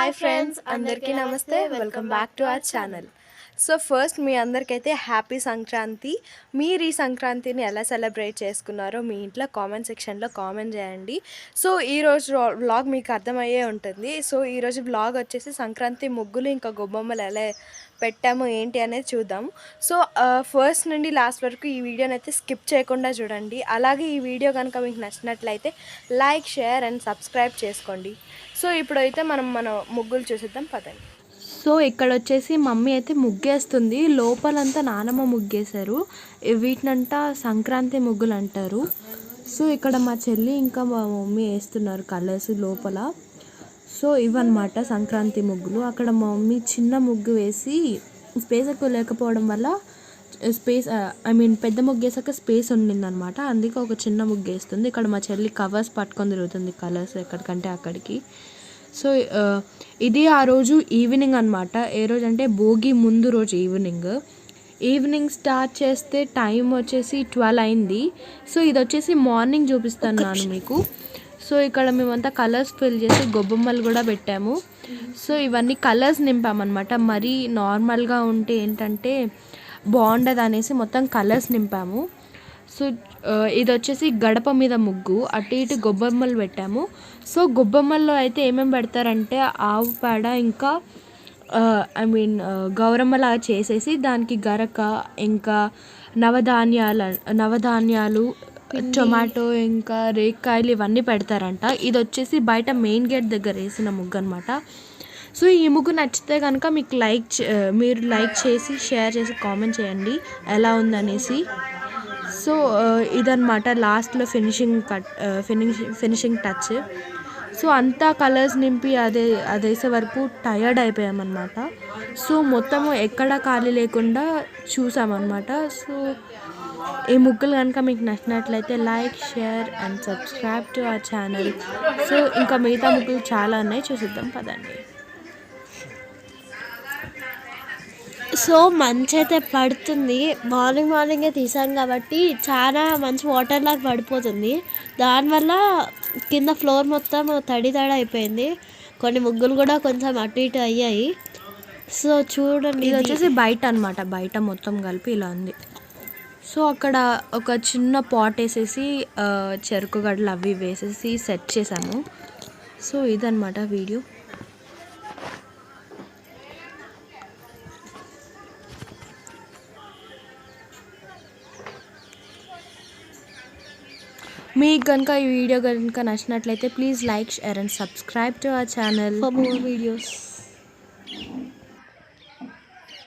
Hi friends, అందరికీ నమస్తే. Welcome back to our channel. So first మీ అందరికైతే హ్యాపీ సంక్రాంతి. మీరు ఈ సంక్రాంతిని ఎలా సెలబ్రేట్ చేసుకున్నారో మీ ఇంట్లో కామెంట్ సెక్షన్లో కామెంట్ చేయండి. సో ఈరోజు వ్లాగ్ మీకు అర్థమయ్యే ఉంటుంది. సో ఈరోజు వ్లాగ్ వచ్చేసి సంక్రాంతి ముగ్గులు ఇంకా గొబ్బమ్మలు ఎలా పెట్టాము ఏంటి అనేది చూద్దాం. సో ఫస్ట్ నుండి లాస్ట్ వరకు ఈ వీడియోని అయితే స్కిప్ చేయకుండా చూడండి. అలాగే ఈ వీడియో కనుక మీకు నచ్చినట్లయితే లైక్, షేర్ అండ్ సబ్స్క్రైబ్ చేసుకోండి. సో ఇప్పుడైతే మన ముగ్గులు చూసేద్దాం పదండి. సో ఇక్కడ వచ్చేసి మమ్మీ అయితే ముగ్గేస్తుంది. లోపలంతా నానమ్మ ముగ్గేశారు. వీటినంతా సంక్రాంతి ముగ్గులు అంటారు. సో ఇక్కడ మా చెల్లి ఇంకా మా మమ్మీ వేస్తున్నారు కలర్స్ లోపల. సో ఇవన్నమాట సంక్రాంతి ముగ్గులు. అక్కడ మా మమ్మీ చిన్న ముగ్గు వేసి స్పేస్ ఎక్కువ లేకపోవడం వల్ల పెద్ద ముగ్గు వేసాక స్పేస్ ఉండిందనమాట. అందుకే ఒక చిన్న ముగ్గు వేస్తుంది. ఇక్కడ మా చెల్లి కవర్స్ పట్టుకొని తిరుగుతుంది కలర్స్ ఎక్కడికంటే అక్కడికి. సో ఇది ఆ రోజు ఈవినింగ్ అనమాట. ఏ రోజు అంటే భోగి ముందు రోజు ఈవినింగ్ స్టార్ట్ చేస్తే టైం వచ్చేసి 12 అయింది. సో ఇది వచ్చేసి మార్నింగ్ చూపిస్తున్నాను మీకు. సో ఇక్కడ మేమంతా కలర్స్ ఫిల్ చేసి గొబ్బమ్మలు కూడా పెట్టాము. సో ఇవన్నీ కలర్స్ నింపామన్నమాట. మరీ నార్మల్గా ఉంటే ఏంటంటే బాగుండదు అనేసి మొత్తం కలర్స్ నింపాము. సో ఇది వచ్చేసి గడప మీద ముగ్గు, అటు ఇటు గొబ్బమ్మలు పెట్టాము. సో గొబ్బమ్మల్లో అయితే ఏమేమి పెడతారంటే ఆవు పేడ ఇంకా గౌరమ్మలాగా చేసేసి దానికి గరక ఇంకా నవధాన్యాలు టొమాటో ఇంకా రేక్కాయలు ఇవన్నీ పెడతారంట. ఇది వచ్చేసి బయట మెయిన్ గేట్ దగ్గర వేసిన ముగ్గు అనమాట. సో ఈ ముగ్గు నచ్చితే కనుక మీరు లైక్ చేసి షేర్ చేసి కామెంట్ చేయండి ఎలా ఉందనేసి. సో ఇదన్నమాట లాస్ట్లో ఫినిషింగ్ టచ్. సో అంతా కలర్స్ నింపి అది వేసే వరకు టయర్డ్ అయిపోయామన్నమాట. సో మొత్తము ఎక్కడ ఖాళీ లేకుండా చూసామన్నమాట. సో ఈ ముగ్గులు కనుక మీకు నచ్చినట్లయితే like, share and subscribe to our channel. So ఇంకా మిగతా ముగ్గులు చాలా ఉన్నాయి, చూసిద్దాం పదండి. సో మంచి అయితే పడుతుంది. మార్నింగే తీసాం కాబట్టి చాలా మంచి వాటర్ లాగా పడిపోతుంది. దానివల్ల కింద ఫ్లోర్ మొత్తం తడి అయిపోయింది. కొన్ని ముగ్గులు కూడా కొంచెం అటు ఇటు అయ్యాయి. సో చూడండి, ఇది వచ్చేసి బయట అనమాట. బయట మొత్తం కలిపి ఇలా ఉంది. సో అక్కడ ఒక చిన్న పాట్ వేసేసి చెరుకు గడ్డలు అవి వేసేసి సెట్ చేసాము. సో ఇదన్నమాట వీడియో. మీకు కనుక ఈ వీడియో కనుక నచ్చినట్లయితే please like, share and subscribe to our channel for more videos.